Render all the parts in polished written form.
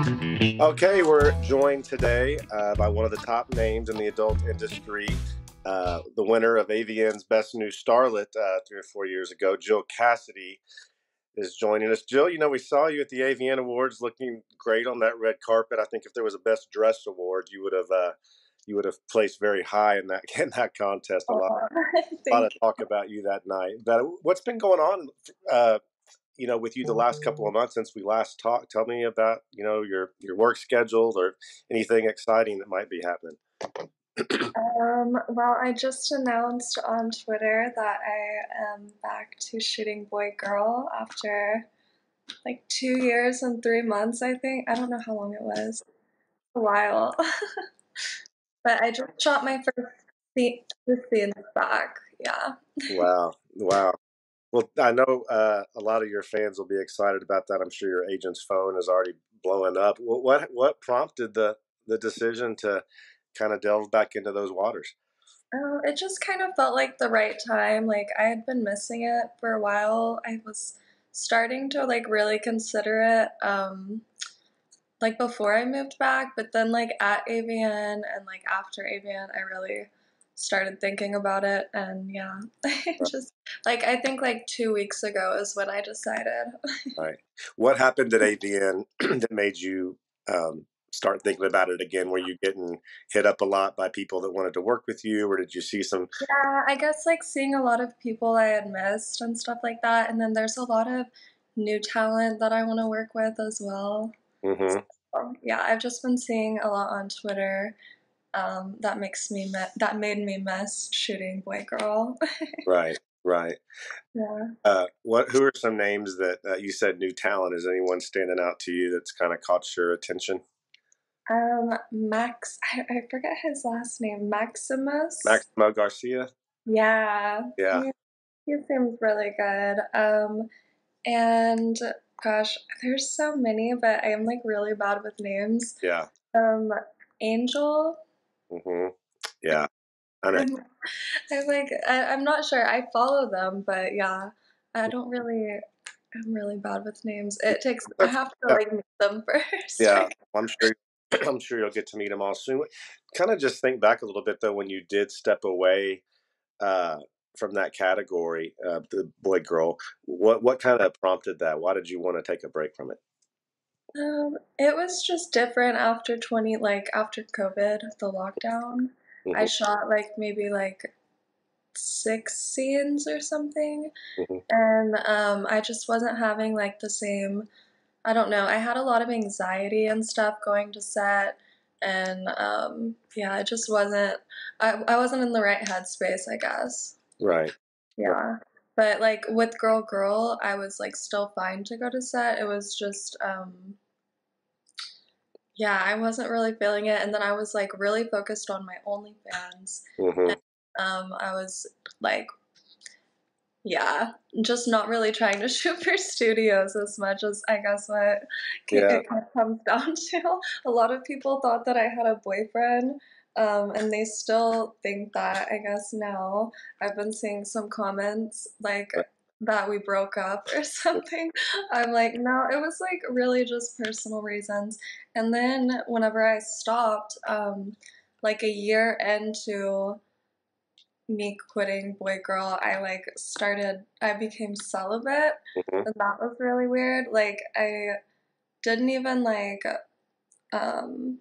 Okay, we're joined today by one of the top names in the adult industry, the winner of AVN's Best New Starlet 3 or 4 years ago, Jill Cassidy, is joining us. Jill, we saw you at the AVN Awards looking great on that red carpet. I think if there was a Best Dressed award, you would have placed very high in that in that contest. A lot, a lot Thank of talk about you that night. But what's been going on? With you the last couple of months since we last talked. Tell me about, your work schedule or anything exciting that might be happening. well, I just announced on Twitter that I am back to shooting Boy Girl after like 2 years and 3 months, I think. I don't know how long it was. A while. But I just shot my first scene back. Yeah. Wow, wow. Well, I know a lot of your fans will be excited about that. I'm sure your agent's phone is already blowing up. What prompted the decision to kind of delve back into those waters? It just kind of felt like the right time. Like I had been missing it for a while. I was starting to like really consider it. Like before I moved back, but then like at AVN and like after AVN, I really started thinking about it. And yeah, just like I think like 2 weeks ago is when I decided. Right. What happened at AVN that made you start thinking about it again? Were you getting hit up a lot by people that wanted to work with you, or did you see some? Yeah, I guess like seeing a lot of people I had missed and stuff like that. And then there's a lot of new talent that I want to work with as well. Hmm. So, yeah, I've just been seeing a lot on Twitter. That made me miss shooting Boy Girl. Right, right. Yeah. Who are some names that you said new talent? Is anyone standing out to you that's kind of caught your attention? Max, I forget his last name. Maximus. Maximo Garcia. Yeah, Yeah, he seems really good. And gosh, there's so many, but I am like really bad with names. yeah. Um, Angel. Hmm. Yeah, I know. I'm not sure. I follow them, but yeah, I don't really. I'm really bad with names. I That's, have to like meet them first. yeah, I'm sure. I'm sure you'll get to meet them all soon. Kind of just think back a little bit though, when you did step away uh, from that category, the boy girl. What kind of prompted that? Why did you want to take a break from it? It was just different after after COVID, the lockdown. I Hmm. shot like maybe like 6 scenes or something, Hmm. and I just wasn't having like the same. I don't know. I had a lot of anxiety and stuff going to set, and yeah, it just wasn't. I wasn't in the right headspace, I guess. Right. Right. Yeah. But like with Girl Girl, I was like still fine to go to set. It was just yeah, I wasn't really feeling it, and then I was, like, really focused on my OnlyFans, Hmm. and, I was, like yeah, just not really trying to shoot for studios as much as I guess what Yeah. it kind of comes down to. A lot of people thought that I had a boyfriend, and they still think that, I guess now. I've been seeing some comments, like, that we broke up or something. I'm like, "No, it was, like, really just personal reasons." And then whenever I stopped, like, a year into me quitting Boy Girl, I became celibate, Hmm. and that was really weird. Like, I didn't even um,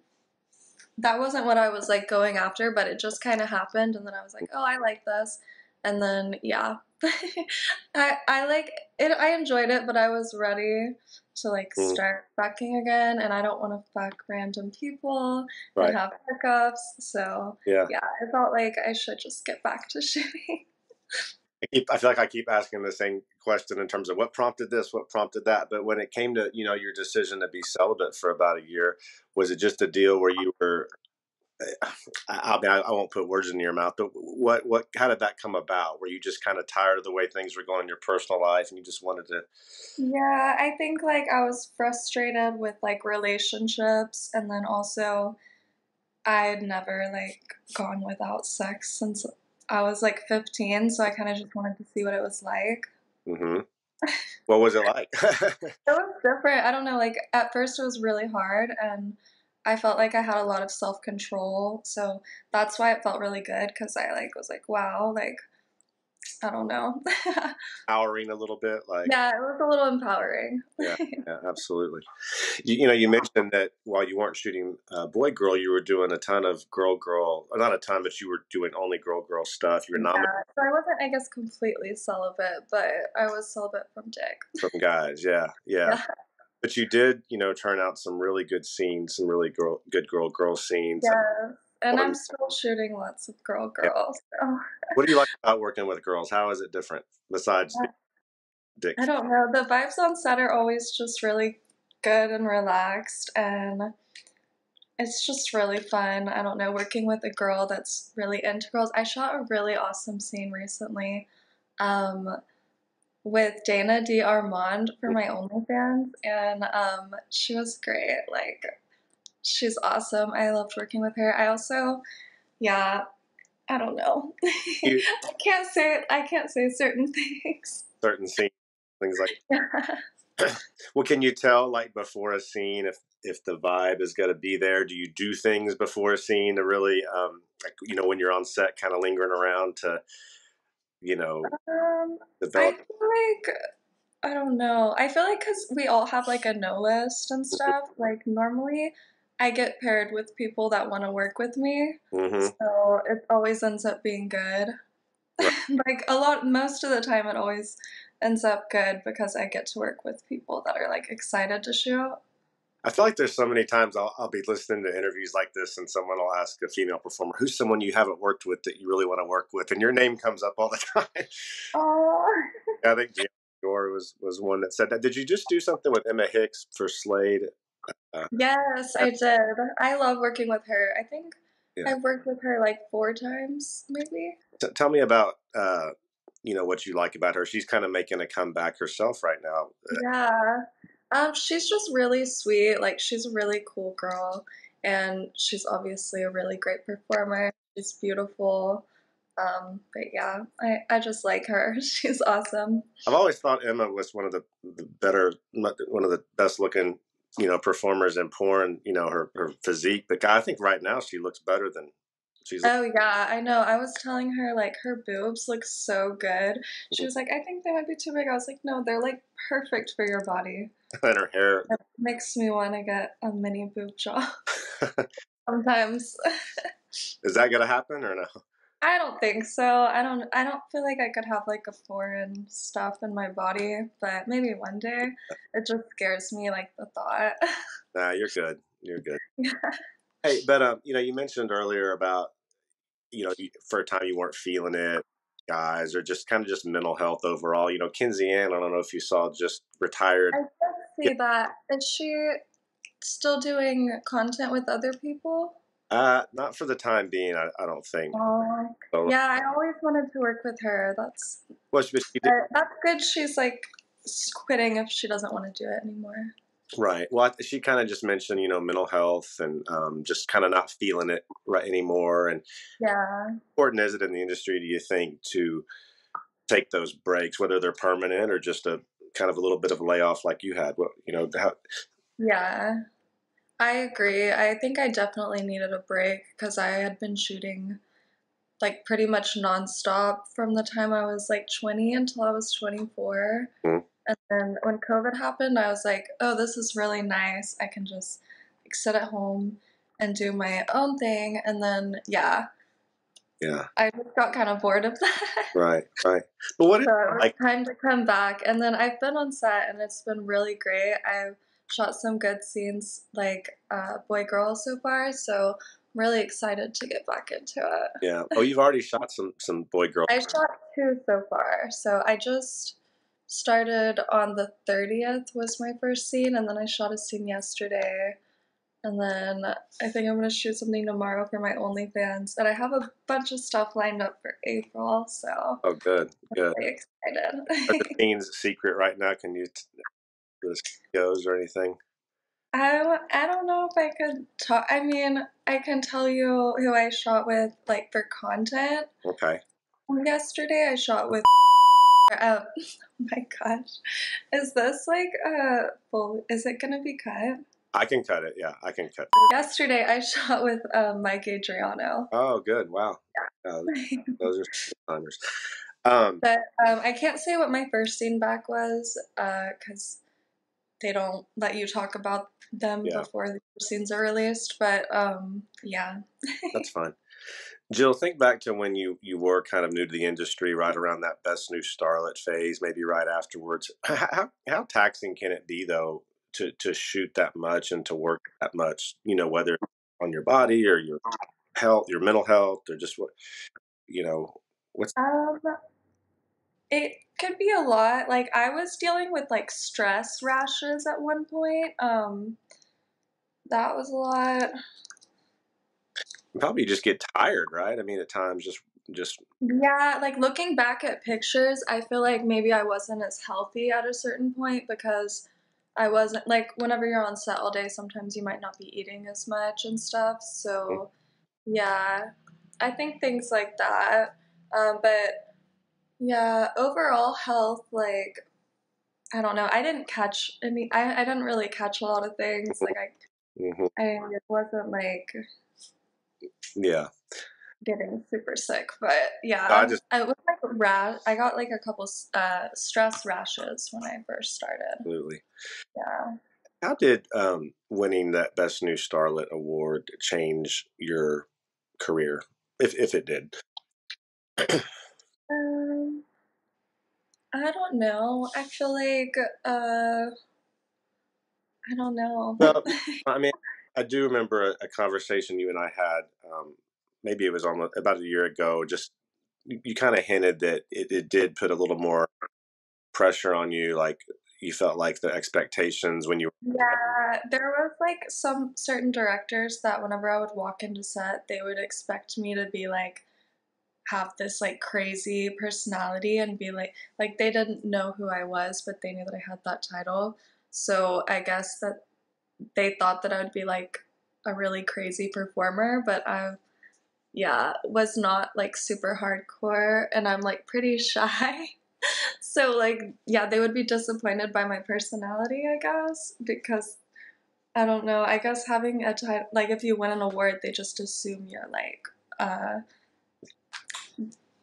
that wasn't what I was like going after, but it just kind of happened, and then I was like, oh, I like this, and then yeah, I like it. I enjoyed it, but I was ready to like Hmm. start fucking again, and I don't want to fuck random people and Right. have hookups. So Yeah. yeah, I felt like I should just get back to shooting. I feel like I keep asking the same question in terms of what prompted this, what prompted that. But when it came to, your decision to be celibate for about a year, was it just a deal where you were, I mean, I won't put words in your mouth, but how did that come about? Were you just kind of tired of the way things were going in your personal life and you just wanted to? Yeah, I think like I was frustrated with like relationships, and then also I had never like gone without sex since I was like 15, so I kind of just wanted to see what it was like. Hmm. What was it like? It was different. I don't know, like, at first it was really hard, and I felt like I had a lot of self-control, so that's why it felt really good because I, like, was like, "Wow," like, I don't know. Powering a little bit, like Yeah, it was a little empowering. yeah, yeah, absolutely. You mentioned that while you weren't shooting boy girl, you were doing a ton of girl girl, not a ton, but you were doing only girl girl stuff. You were nominated Yeah, so I wasn't, I guess, completely celibate, but I was celibate from dick. from guys. Yeah, yeah. Yeah. But you did, turn out some really good scenes, some really good girl scenes. Yeah, and I'm One, still shooting lots of yeah. girls, so What do you like about working with girls? How is it different besides the dick? I don't know, the vibes on set are always just really good and relaxed, and it's just really fun. I don't know, working with a girl that's really into girls. I shot a really awesome scene recently, um, with Dana D. Armand for my OnlyFans, and she was great. Like, she's awesome. I loved working with her. I also, yeah, I don't know. You I can't say certain things. certain scenes, things like. Yeah. Well, can you tell like before a scene if the vibe is going to be there? Do you do things before a scene to really, like when you're on set, kind of lingering around to you know I develop? feel like I don't know. I feel like because we all have like a no list and stuff, like normally I get paired with people that want to work with me. Mm-hmm. So it always ends up being good. Right. Like most of the time it always ends up good because I get to work with people that are like excited to shoot. I feel like there's so many times I'll be listening to interviews like this, and someone will ask a female performer, "Who's someone you haven't worked with that you really want to work with?" And your name comes up all the time. Oh. I think Jan Gore was one that said that. Did you just do something with Emma Hicks for Slade? Uh, Yes, I did. I love working with her. I think yeah. I've worked with her like 4 times, maybe. Tell me about what you like about her. She's kind of making a comeback herself right now. Yeah. She's just really sweet. Like, she's a really cool girl, and she's obviously a really great performer. She's beautiful. But yeah, I just like her. She's awesome. I've always thought Emma was one of the better, one of the best looking, performers in porn. Her physique, but God, I think right now she looks better than she's. Oh yeah, I know. I was telling her like her boobs look so good. She was like, I think they might be too big. I was like, no, they're like perfect for your body. And her hair. It makes me want to get a mini boob job sometimes. Is that gonna happen or no? I don't think so. I don't feel like I could have like a foreign stuff in my body, but maybe one day. It just scares me like the thought. Nah, you're good. You're good. Yeah. Hey, but you mentioned earlier about for a time you weren't feeling it, guys, or just kind of just mental health overall. Kinsey Ann, I don't know if you saw, just retired. I did Yeah. see that. Is she still doing content with other people? Not for the time being, I don't think. Oh, So, yeah, I always wanted to work with her. well, she did, That's good. She's like quitting if she doesn't want to do it anymore. right. Well, she kind of just mentioned, mental health and just kind of not feeling it right anymore. And Yeah. how important is it in the industry, do you think, to take those breaks, whether they're permanent or just a kind of a little bit of a layoff like you had? What Yeah. I agree. I think I definitely needed a break because I had been shooting like pretty much nonstop from the time I was like 20 until I was 24. Mhm. And then when COVID happened, I was like, oh, this is really nice. I can just like sit at home and do my own thing. And then, yeah, Yeah. I just got kind of bored of that. Right. Right. But what is So it was like? time to come back. And then I've been on set and it's been really great. I've shot some good scenes like boy girl so far. So I'm really excited to get back into it. Yeah. Oh, you've already shot some boy girl. I shot 2 so far. So I just started on the 30th was my first scene, and then I shot a scene yesterday. And then I think I'm gonna shoot something tomorrow for my OnlyFans. And I have a bunch of stuff lined up for April, so Oh, good. I'm Good. really Are the excited. scenes secret right now? Can you this goes or anything? I don't know if I could talk. I mean, I can tell you who I shot with, like for content. Okay. Yesterday, I shot with. Oh my gosh. Is this like full? Is it gonna be cut? I can cut it. Yeah, I can cut. Yesterday I shot with Mike Adriano. Oh, good. Wow. Those are timers. But I can't say what my first scene back was because they don't let you talk about them Yeah, before the scenes are released. But yeah. that's fine. Jill, think back to when you were kind of new to the industry, right around that Best New Starlet phase, maybe right afterwards. How taxing can it be though to shoot that much and to work that much? You know, whether on your body or your health, your mental health, or just what you know. What's Um, it could be a lot. Like I was dealing with like stress rashes at one point. That was a lot. probably just get tired, right? I mean, at times, just Yeah, like looking back at pictures, I feel like maybe I wasn't as healthy at a certain point because I wasn't like whenever you're on set all day, sometimes you might not be eating as much and stuff. So, yeah, I think things like that. But yeah, overall health, like, I don't know. I didn't catch any, I didn't really catch a lot of things. Like, mhm, it wasn't like yeah. getting super sick, but I yeah, just I was like rash. I got like a couple stress rashes when I first started. absolutely. Yeah. How did winning that Best New Starlet award change your career, if it did? Um, I don't know. I feel like uh, I don't know. Well, I mean, I do remember a conversation you and I had. Maybe it was almost about a year ago. Just you kind of hinted that it did put a little more pressure on you. Like you felt like the expectations when you. Yeah, there was like some certain directors that whenever I would walk into set, they would expect me to be like have this like crazy personality and be like they didn't know who I was, but they knew that I had that title. So I guess that they thought that I would be like a really crazy performer, but I yeah, was not like super hardcore and I'm like pretty shy. So like yeah, they would be disappointed by my personality, I guess, because I don't know. I guess having a title like if you win an award, they just assume you're like a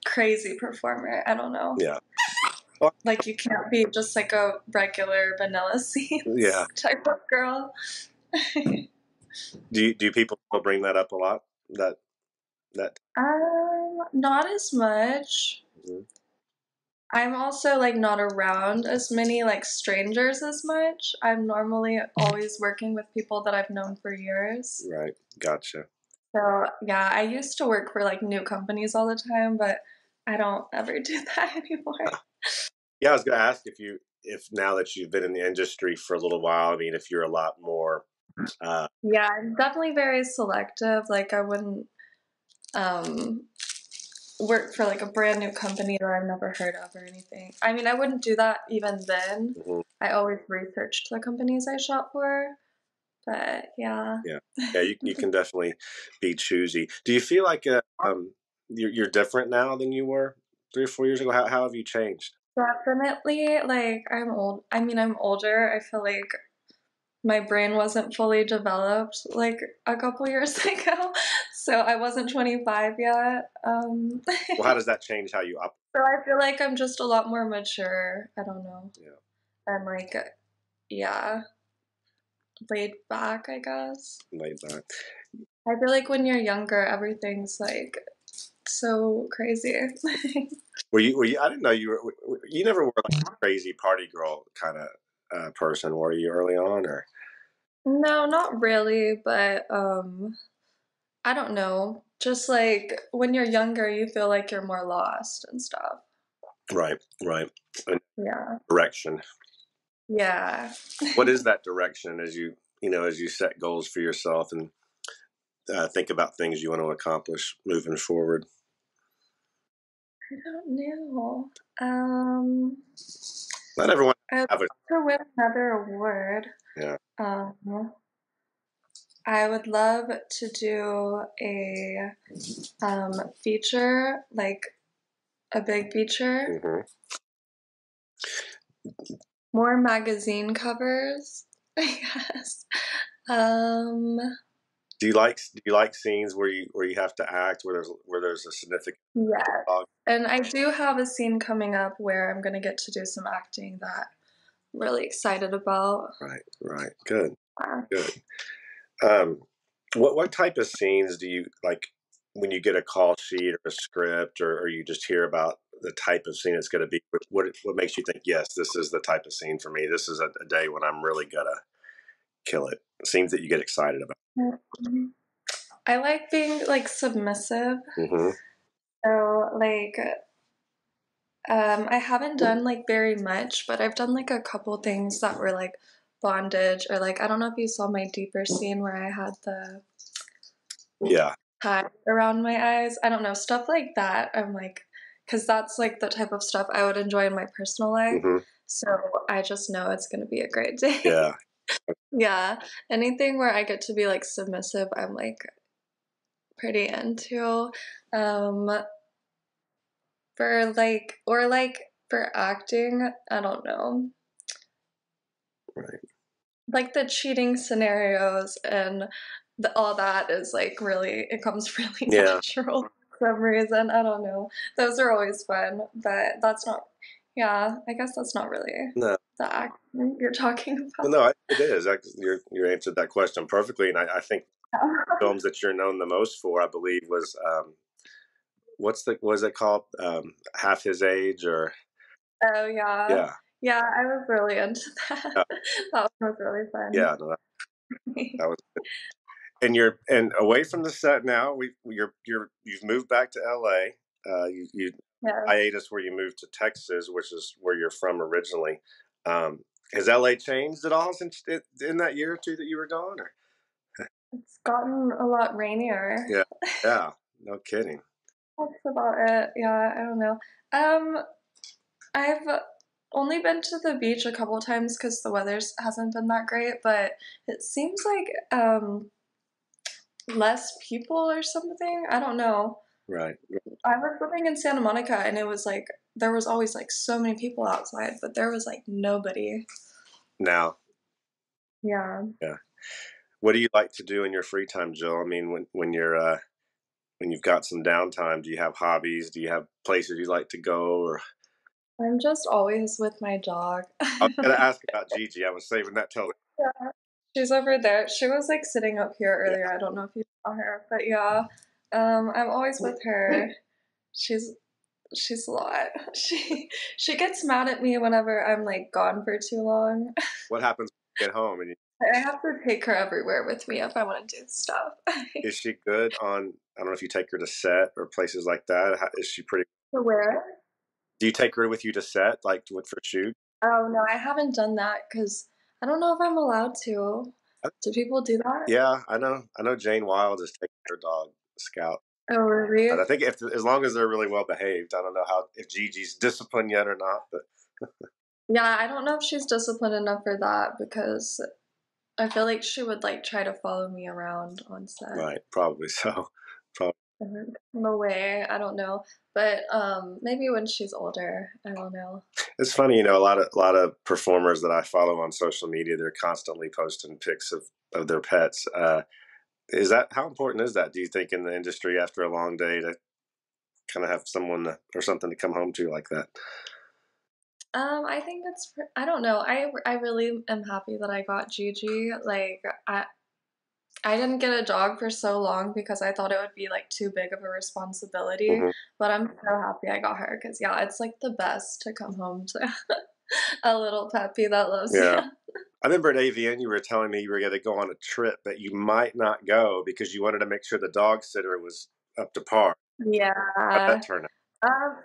crazy performer. I don't know. Yeah. Well, Like you can't be just like a regular vanilla yeah. scenes type of girl. Do people still bring that up a lot? That. Not as much. Mhm. I'm also like not around as many like strangers as much. I'm normally always working with people that I've known for years. Right. Gotcha. So yeah, I used to work for like new companies all the time, but I don't ever do that anymore. Yeah, I was going to ask if now that you've been in the industry for a little while, I mean, if you're a lot more. Uh, Yeah, I'm definitely very selective. Like I wouldn't um work for like a brand new company that I've never heard of or anything. I mean, I wouldn't do that even then. mhm, I always researched the companies I shop for, but yeah. yeah, yeah, you can definitely be choosy. Do you feel like you're different now than you were 3 or 4 years ago? How have you changed? Definitely, like I'm old. I mean, I'm older. I feel like my brain wasn't fully developed like a couple years ago, so I wasn't 25 yet. Well, how does that change how you operate? So I feel like I'm just a lot more mature. I don't know. Yeah, And like, yeah, laid back, I guess. laid back. I feel like when you're younger, everything's like so crazy. Were you? I didn't know you were. You never were like a crazy party girl kind of person, were you early on, or No, not really, but I don't know. Just like when you're younger, you feel like you're more lost and stuff. right, right, and Yeah. direction. Yeah. What is that direction as you set goals for yourself and think about things you want to accomplish moving forward? I don't know. Um, Not everyone I'd have a love to win another award. yeah. Um, I would love to do a feature, like a big feature. Hmm. More magazine covers, I guess. Um, Do you like scenes where you have to act where there's a significant yeah. dog? And I do have a scene coming up where I'm gonna get to do some acting that I'm really excited about. Right, right. Good, Uh, good. Um, what type of scenes do you like when you get a call sheet or a script, or you just hear about the type of scene it's going to be? What makes you think, yes, this is the type of scene for me? This is a day when I'm really gonna kill it. Scenes that you get excited about. I like being like submissive. Hmm. So like I haven't done like very much, but I've done like a couple things that were like bondage or like I don't know if you saw my deeper scene where I had the Yeah. tie around my eyes. I don't know, stuff like that. I'm like, because that's like the type of stuff I would enjoy in my personal life. Hmm. So I just know it's going to be a great day. Yeah. Yeah. Anything where I get to be like submissive, I'm like pretty into. Um, for like, or like for acting, I don't know. Right. Like the cheating scenarios and all that is like really, it comes really Yeah. natural for some reason. I don't know. Those are always fun, but that's not, yeah, I guess that's not really No. the acting you're talking Well, about. no, it is. You answered that question perfectly, and I think films that you're known the most for, I believe, was was it called? Half His Age, or Oh, yeah. yeah, Yeah, I was really into that. yeah, That one was really fun. yeah. No, that was. And away from the set now. You've moved back to L.A. You Yeah. hiatus where you moved to Texas, which is where you're from originally. Um, has L.A. changed at all since in that year or two that you were gone? Or? It's gotten a lot rainier. Yeah, yeah, no kidding. That's about it. Yeah, I don't know. Um, I've only been to the beach a couple times because the weather hasn't been that great, but it seems like less people or something. I don't know. Right I was living in Santa Monica and it was like there was always like so many people outside, but there was like nobody. now, Yeah. yeah. What do you like to do in your free time, Jill? I mean, when you're when you've got some downtime, do you have hobbies? Do you have places you like to go? Or I'm just always with my dog. I was gonna ask about Gigi. I was saving that till Yeah. She's over there. She was like sitting up here yeah. earlier. I don't know if you saw her, but yeah. I'm always with her. She's she's a lot. She gets mad at me whenever I'm like gone for too long. What happens when you get home? And I have to take her everywhere with me if I want to do stuff. is she good on? I don't know if you take her to set or places like that. Is she pretty? To where? Do you take her with you to set, like for shoot? Oh no, I haven't done that because I don't know if I'm allowed to. Do people do that? Yeah, I know. I know Jane Wilde is taking her dog Scout. Oh really? But I think if as long as they're really well behaved, I don't know how if Gigi's disciplined yet or not. But Yeah, I don't know if she's disciplined enough for that because I feel like she would like try to follow me around on set. right, probably so. Probably. No way, I don't know. But maybe when she's older, I don't know. It's funny, a lot of performers that I follow on social media, they're constantly posting pics of their pets. Is that how important is that? Do you think in the industry after a long day to kind of have someone or something to come home to like that? I think I don't know. I really am happy that I got Gigi. Like I didn't get a dog for so long because I thought it would be like too big of a responsibility, Hmm. but I'm so happy I got her because yeah, it's like the best to come home to a little puppy that loves you. Yeah. I remember at AVN, you were telling me you were going to go on a trip, but you might not go because you wanted to make sure the dog sitter was up to par. How'd Yeah. that turn out?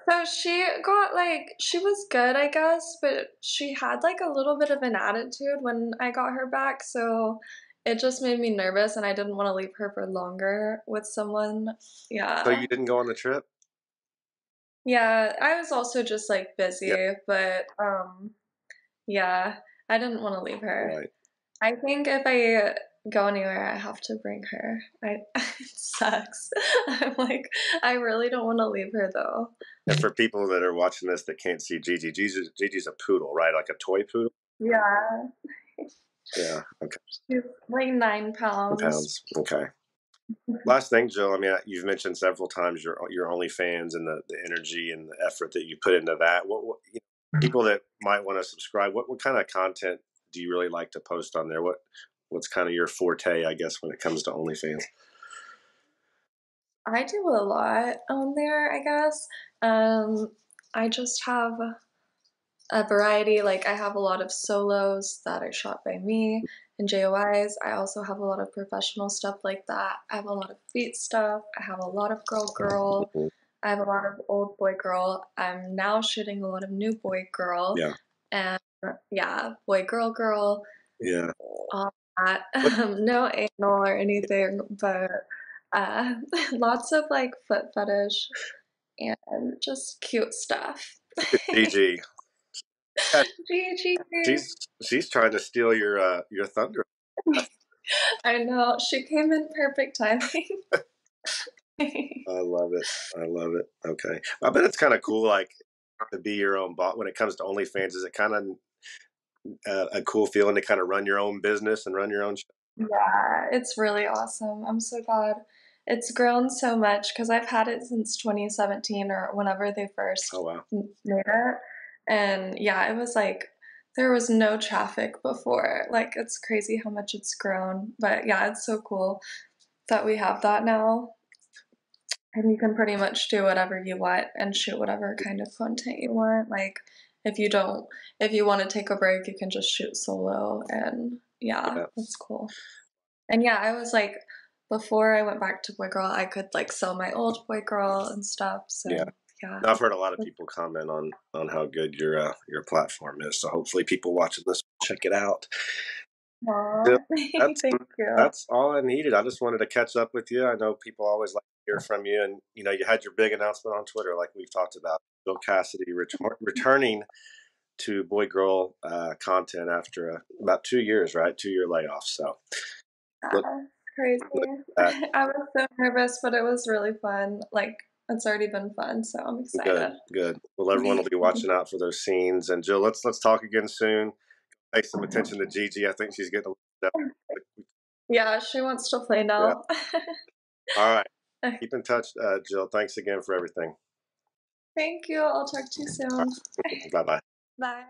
So she got like she was good, I guess, but she had like a little bit of an attitude when I got her back, so it just made me nervous and I didn't want to leave her for longer with someone. So Yeah. you didn't go on the trip? Yeah, I was also just like Yeah. busy, but yeah, I didn't want to leave her. Right. I think if I go anywhere, I have to bring her. It sucks. I'm like, I really don't want to leave her though. And for people that are watching this that can't see Gigi, Gigi's a poodle, right? Like a toy poodle. Yeah, Yeah. Okay. she's like 9 pounds. Pounds. Okay. Last thing, Jill. I mean, you've mentioned several times your OnlyFans and the energy and the effort that you put into that. What people that might want to subscribe? What kind of content do you really like to post on there? What's kind of your forte, I guess, when it comes to OnlyFans? I do a lot on there, I guess. Um, I just have a variety. Like I have a lot of solos that are shot by me and JOIs. I also have a lot of professional stuff like that. I have a lot of feet stuff. I have a lot of girl girl. Mhm. I have a lot of old boy girl. I'm now shooting a lot of new boy girl. Yeah. And yeah, boy girl girl, Yeah. all that. What, No anal or anything, but uh, lots of like foot fetish and just cute stuff. Gigi. Yeah, Gigi. she's trying to steal your thunder. I know. She came in perfect timing. I love it. I love it. Okay. I bet it's kind of cool, like to be your own boss when it comes to OnlyFans. Is it kind of a cool feeling to kind of run your own business and run your own show? Yeah, it's really awesome. I'm so glad it's grown so much because I've had it since 2017 or whenever they Oh first wow. made it. And yeah, it was like there was no traffic before. Like it's crazy how much it's grown. But yeah, it's so cool that we have that now. And you can pretty much do whatever you want and shoot whatever kind of content you want. Like if you don't, if you want to take a break, you can just shoot solo. And yeah, Yeah. that's cool. And yeah, I was like, before I went back to Boy Girl, I could like sell my old Boy Girl and stuff. Yeah. So yeah. I've heard a lot of people comment on how good your platform is. So hopefully people watching this will check it out. Aw, Jill, that's thank you. that's all I needed. I just wanted to catch up with you. I know people always like to hear from you, and you had your big announcement on Twitter, like we've talked about. Jill Cassidy returning to boy girl content after about 2 years, right? 2 year layoff. So look, Yeah, crazy. look at I was so nervous, but it was really fun. Like it's already been fun, so I'm that. Good, excited. good. Well, everyone will be watching out for those scenes. And Jill, let's talk again soon. Pay some attention to Gigi. I think she's getting a little. Yeah, she wants to play Yeah. now. All right. Keep in touch, Jill. Thanks again for everything. Thank you. I'll talk to you soon. Bye bye. Bye.